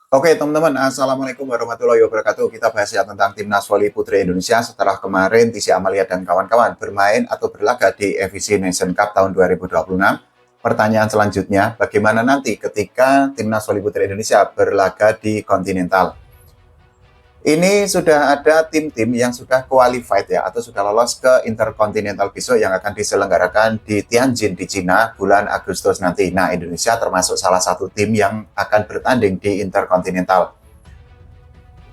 Oke, teman-teman, Assalamualaikum warahmatullahi wabarakatuh. Kita bahas ya tentang Timnas Voli Putri Indonesia setelah kemarin Tisy Amalia dan kawan-kawan bermain atau berlaga di EVC Nation Cup tahun 2026. Pertanyaan selanjutnya, bagaimana nanti ketika Timnas Voli Putri Indonesia berlaga di Continental? Ini sudah ada tim-tim yang sudah qualified ya, atau sudah lolos ke Intercontinental besok yang akan diselenggarakan di Tianjin di Cina bulan Agustus nanti. Nah, Indonesia termasuk salah satu tim yang akan bertanding di Intercontinental.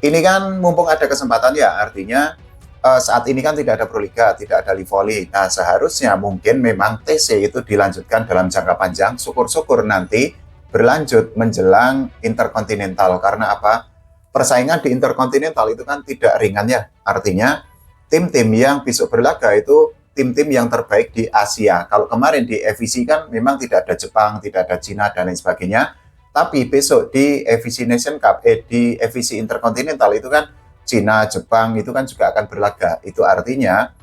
Ini kan mumpung ada kesempatan ya, artinya saat ini kan tidak ada Proliga, tidak ada Livoli. Nah, seharusnya mungkin memang TC itu dilanjutkan dalam jangka panjang. Syukur-syukur nanti berlanjut menjelang Intercontinental. Karena apa? Persaingan di Intercontinental itu kan tidak ringan ya. Artinya tim-tim yang besok berlaga itu tim-tim yang terbaik di Asia. Kalau kemarin di EVC kan memang tidak ada Jepang, tidak ada Cina, dan lain sebagainya. Tapi besok di EVC Nation Cup, di EVC Intercontinental itu kan Cina, Jepang itu kan juga akan berlaga. Itu artinya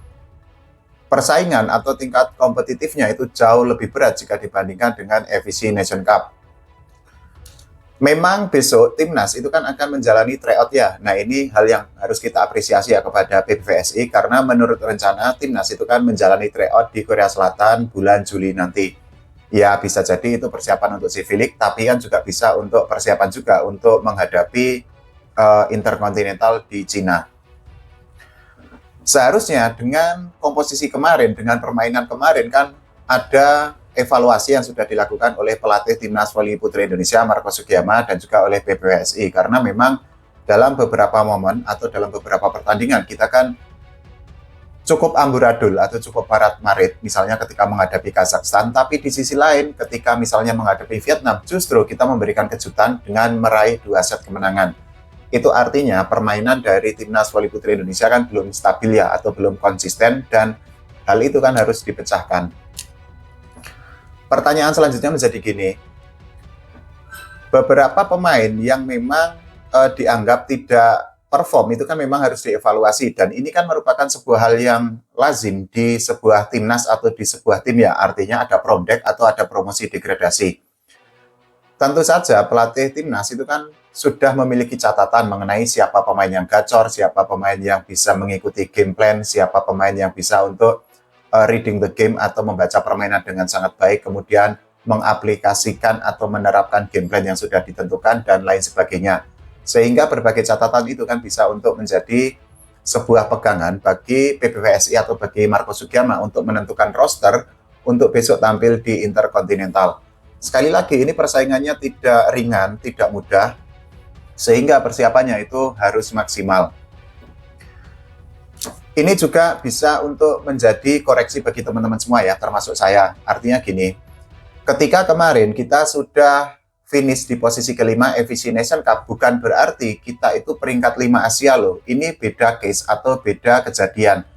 persaingan atau tingkat kompetitifnya itu jauh lebih berat jika dibandingkan dengan EVC Nation Cup. Memang besok timnas itu kan akan menjalani tryout ya. Nah, ini hal yang harus kita apresiasi ya kepada PBVSI karena menurut rencana timnas itu kan menjalani tryout di Korea Selatan bulan Juli nanti. Ya, bisa jadi itu persiapan untuk si Filik, tapi kan juga bisa untuk persiapan juga untuk menghadapi Intercontinental di Cina. Seharusnya dengan komposisi kemarin, dengan permainan kemarin kan ada evaluasi yang sudah dilakukan oleh pelatih Timnas Voli Putri Indonesia Marco Sugiyama dan juga oleh PBVSI karena memang dalam beberapa momen atau dalam beberapa pertandingan kita kan cukup amburadul atau cukup marit, misalnya ketika menghadapi Kazakhstan, tapi di sisi lain ketika misalnya menghadapi Vietnam, justru kita memberikan kejutan dengan meraih 2 set kemenangan. Itu artinya permainan dari Timnas Voli Putri Indonesia kan belum stabil ya, atau belum konsisten, dan hal itu kan harus dipecahkan. Pertanyaan selanjutnya menjadi gini, beberapa pemain yang memang dianggap tidak perform itu kan memang harus dievaluasi dan ini kan merupakan sebuah hal yang lazim di sebuah timnas atau di sebuah tim ya, artinya ada promdek atau ada promosi degradasi. Tentu saja pelatih timnas itu kan sudah memiliki catatan mengenai siapa pemain yang gacor, siapa pemain yang bisa mengikuti game plan, siapa pemain yang bisa untuk reading the game atau membaca permainan dengan sangat baik, kemudian mengaplikasikan atau menerapkan game plan yang sudah ditentukan dan lain sebagainya. Sehingga berbagai catatan itu kan bisa untuk menjadi sebuah pegangan bagi PBVSI atau bagi Marco Sugiyama untuk menentukan roster untuk besok tampil di Intercontinental. Sekali lagi, ini persaingannya tidak ringan, tidak mudah, sehingga persiapannya itu harus maksimal. Ini juga bisa untuk menjadi koreksi bagi teman-teman semua ya, termasuk saya. Artinya gini, ketika kemarin kita sudah finish di posisi kelima EVC Nation Cup, bukan berarti kita itu peringkat 5 Asia loh. Ini beda case atau beda kejadian.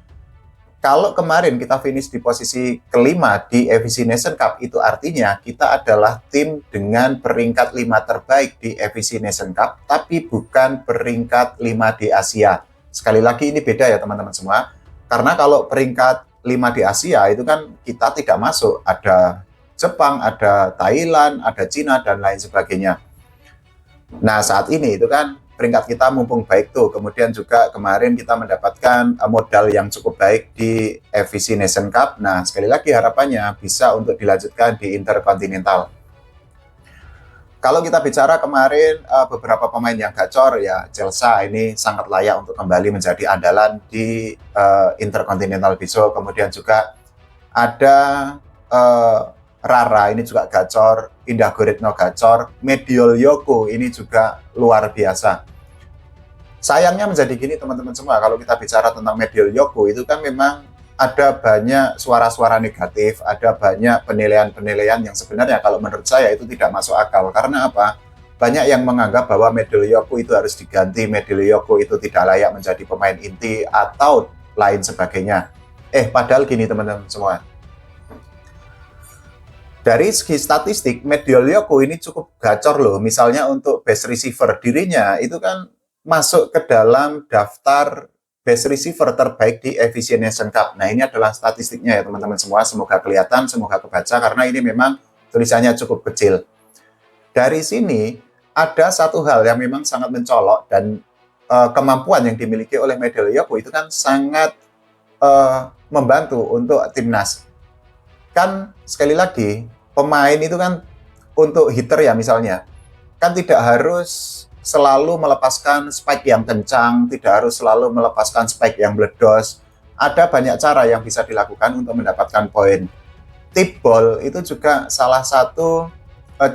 Kalau kemarin kita finish di posisi kelima di EVC Nation Cup, itu artinya kita adalah tim dengan peringkat 5 terbaik di EVC Nation Cup, tapi bukan peringkat 5 di Asia. Sekali lagi ini beda ya teman-teman semua. Karena kalau peringkat 5 di Asia itu kan kita tidak masuk. Ada Jepang, ada Thailand, ada Cina, dan lain sebagainya. Nah, saat ini itu kan peringkat kita mumpung baik tuh. Kemudian juga kemarin kita mendapatkan modal yang cukup baik di EVC Nation Cup. Nah, sekali lagi harapannya bisa untuk dilanjutkan di Intercontinental. Kalau kita bicara kemarin beberapa pemain yang gacor ya, Chelsea ini sangat layak untuk kembali menjadi andalan di Intercontinental besok. Kemudian juga ada Rara ini juga gacor, Indah Guritno gacor, Mediol Yoko ini juga luar biasa. Sayangnya menjadi gini teman-teman semua, kalau kita bicara tentang Mediol Yoko itu kan memang ada banyak suara-suara negatif, ada banyak penilaian-penilaian yang sebenarnya kalau menurut saya itu tidak masuk akal. Karena apa? Banyak yang menganggap bahwa Mediol Yoko itu harus diganti, Mediol Yoko itu tidak layak menjadi pemain inti atau lain sebagainya. Padahal gini teman-teman semua, dari segi statistik, Mediol Yoko ini cukup gacor loh. Misalnya untuk best receiver, dirinya itu kan masuk ke dalam daftar best receiver terbaik di EVC Nation Cup. Nah, ini adalah statistiknya ya teman-teman semua. Semoga kelihatan, semoga kebaca, karena ini memang tulisannya cukup kecil. Dari sini, ada satu hal yang memang sangat mencolok dan kemampuan yang dimiliki oleh Medel Yobo itu kan sangat membantu untuk timnas. Kan sekali lagi pemain itu kan untuk hitter ya misalnya, kan tidak harus selalu melepaskan spike yang kencang, tidak harus selalu melepaskan spike yang meledos. Ada banyak cara yang bisa dilakukan untuk mendapatkan poin. Tip ball itu juga salah satu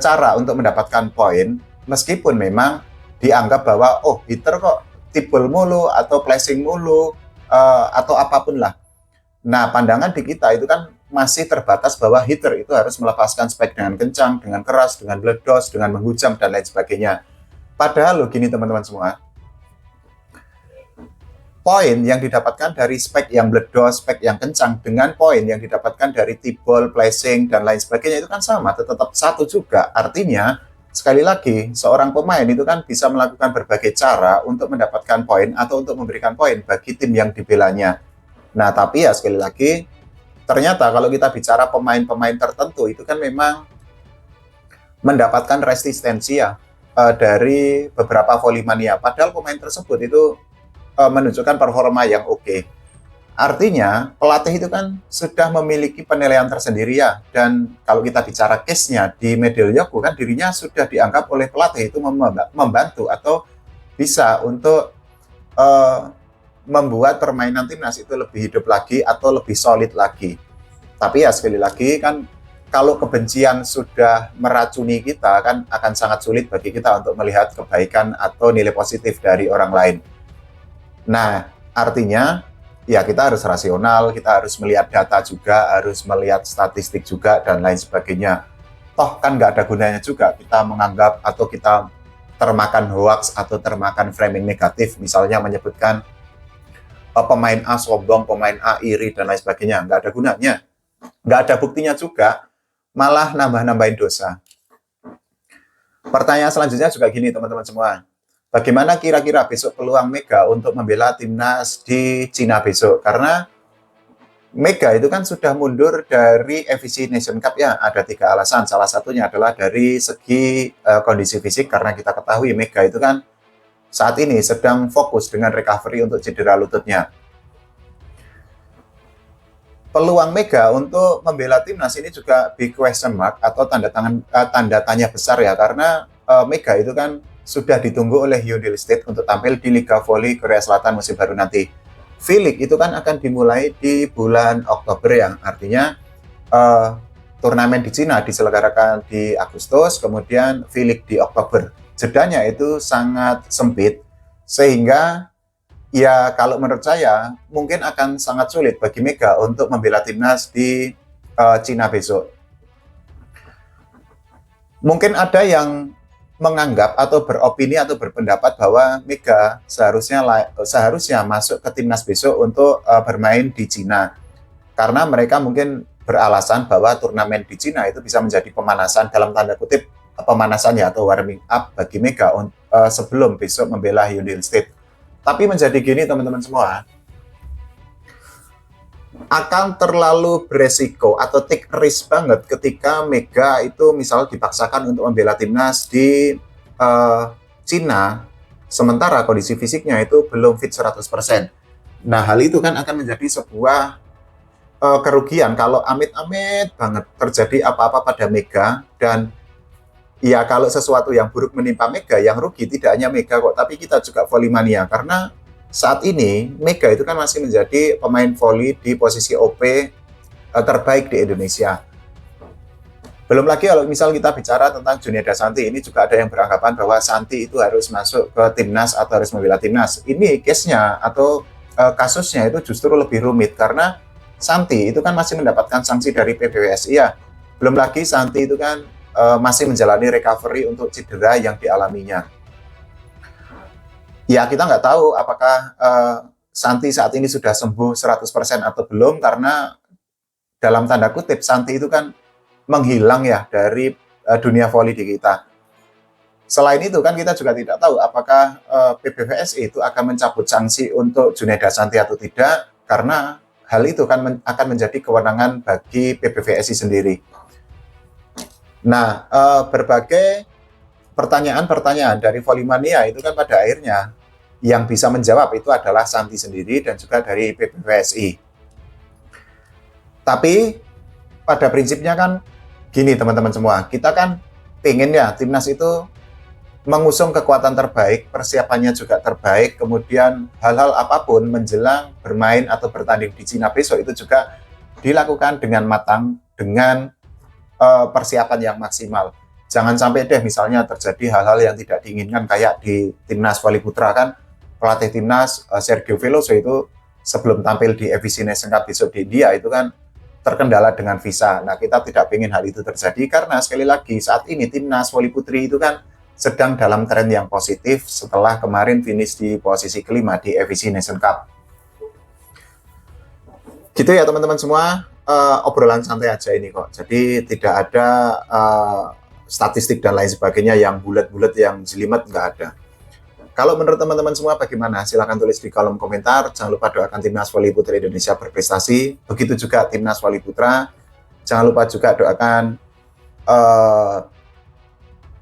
cara untuk mendapatkan poin, meskipun memang dianggap bahwa oh hitter kok tip ball mulu atau flashing mulu atau apapun lah. Nah, pandangan di kita itu kan masih terbatas bahwa hitter itu harus melepaskan spike dengan kencang, dengan keras, dengan meledos, dengan menghujam, dan lain sebagainya. Padahal loh gini teman-teman semua, poin yang didapatkan dari spike yang meledos, spike yang kencang, dengan poin yang didapatkan dari tip ball, flashing, dan lain sebagainya itu kan sama, tetap satu juga. Artinya, sekali lagi, seorang pemain itu kan bisa melakukan berbagai cara untuk mendapatkan poin atau untuk memberikan poin bagi tim yang dibelanya. Nah, tapi ya sekali lagi, ternyata kalau kita bicara pemain-pemain tertentu itu kan memang mendapatkan resistensi ya dari beberapa volley-mania. Padahal pemain tersebut itu menunjukkan performa yang oke. Artinya, pelatih itu kan sudah memiliki penilaian tersendiri ya. Dan kalau kita bicara case-nya di Medel Yobo kan dirinya sudah dianggap oleh pelatih itu membantu atau bisa untuk membuat permainan timnas itu lebih hidup lagi atau lebih solid lagi. Tapi ya sekali lagi kan kalau kebencian sudah meracuni kita kan akan sangat sulit bagi kita untuk melihat kebaikan atau nilai positif dari orang lain. Nah, artinya ya kita harus rasional, kita harus melihat data juga, harus melihat statistik juga dan lain sebagainya. Toh kan nggak ada gunanya juga kita menganggap atau kita termakan hoax atau termakan framing negatif, misalnya menyebutkan pemain A sombong, pemain A iri, dan lain sebagainya. Nggak ada gunanya. Nggak ada buktinya juga, malah nambah-nambahin dosa. Pertanyaan selanjutnya juga gini, teman-teman semua. Bagaimana kira-kira besok peluang Mega untuk membela timnas di Cina besok? Karena Mega itu kan sudah mundur dari FIC Nation Cup ya, ada 3 alasan. Salah satunya adalah dari segi kondisi fisik, karena kita ketahui Mega itu kan saat ini sedang fokus dengan recovery untuk cedera lututnya. Peluang Mega untuk membela timnas ini juga big question mark atau tanda tanya besar ya, karena Mega itu kan sudah ditunggu oleh Hyundai State untuk tampil di Liga Voli Korea Selatan musim baru nanti. V-League itu kan akan dimulai di bulan Oktober ya, artinya turnamen di Cina diselenggarakan di Agustus, kemudian V-League di Oktober. Jedanya itu sangat sempit, sehingga ya kalau menurut saya mungkin akan sangat sulit bagi Mega untuk membela timnas di Cina besok. Mungkin ada yang menganggap atau beropini atau berpendapat bahwa Mega seharusnya masuk ke timnas besok untuk bermain di Cina, karena mereka mungkin beralasan bahwa turnamen di Cina itu bisa menjadi pemanasan, dalam tanda kutip pemanasan ya, atau warming up bagi Mega sebelum besok membela Hyundai State. Tapi menjadi gini teman-teman semua, akan terlalu beresiko atau take risk banget ketika Mega itu misal dipaksakan untuk membela timnas di Cina, sementara kondisi fisiknya itu belum fit 100%. Nah, hal itu kan akan menjadi sebuah kerugian kalau amit-amit banget terjadi apa-apa pada Mega. Dan ya kalau sesuatu yang buruk menimpa Mega, yang rugi tidak hanya Mega kok, tapi kita juga volley-mania. Karena saat ini Mega itu kan masih menjadi pemain volley di posisi OP terbaik di Indonesia. Belum lagi kalau misal kita bicara tentang Juneda Santi, ini juga ada yang beranggapan bahwa Santi itu harus masuk ke timnas atau harus membela timnas. Ini case-nya atau kasusnya itu justru lebih rumit, karena Santi itu kan masih mendapatkan sanksi dari PBWSI ya. Belum lagi Santi itu kan masih menjalani recovery untuk cedera yang dialaminya. Ya, kita nggak tahu apakah Santi saat ini sudah sembuh 100% atau belum, karena dalam tanda kutip Santi itu kan menghilang ya dari dunia voli di kita. Selain itu kan kita juga tidak tahu apakah PBVSI itu akan mencabut sanksi untuk Juneda Santi atau tidak, karena hal itu kan akan menjadi kewenangan bagi PBVSI sendiri. Nah, berbagai pertanyaan-pertanyaan dari Volley-mania itu kan pada akhirnya yang bisa menjawab itu adalah Santi sendiri dan juga dari PBVSI. Tapi pada prinsipnya kan gini teman-teman semua, kita kan pengen ya timnas itu mengusung kekuatan terbaik, persiapannya juga terbaik, kemudian hal-hal apapun menjelang bermain atau bertanding di Cina besok itu juga dilakukan dengan matang, dengan persiapan yang maksimal. Jangan sampai deh misalnya terjadi hal-hal yang tidak diinginkan kayak di timnas voli putra kan, pelatih timnas Sergio Veloso itu sebelum tampil di FIC Nation Cup besok di India itu kan terkendala dengan visa. Nah, kita tidak ingin hal itu terjadi karena sekali lagi saat ini timnas voli putri itu kan sedang dalam tren yang positif setelah kemarin finish di posisi kelima di FIC Nation Cup. Gitu ya teman-teman semua, obrolan santai aja ini kok. Jadi tidak ada statistik dan lain sebagainya yang bulat-bulat, yang jelimet, nggak ada. Kalau menurut teman-teman semua bagaimana? Silahkan tulis di kolom komentar. Jangan lupa doakan timnas voli putri Indonesia berprestasi. Begitu juga timnas voli putra. Jangan lupa juga doakan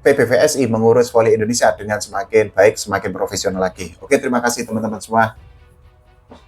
PBVSI mengurus voli Indonesia dengan semakin baik, semakin profesional lagi. Oke, terima kasih teman-teman semua.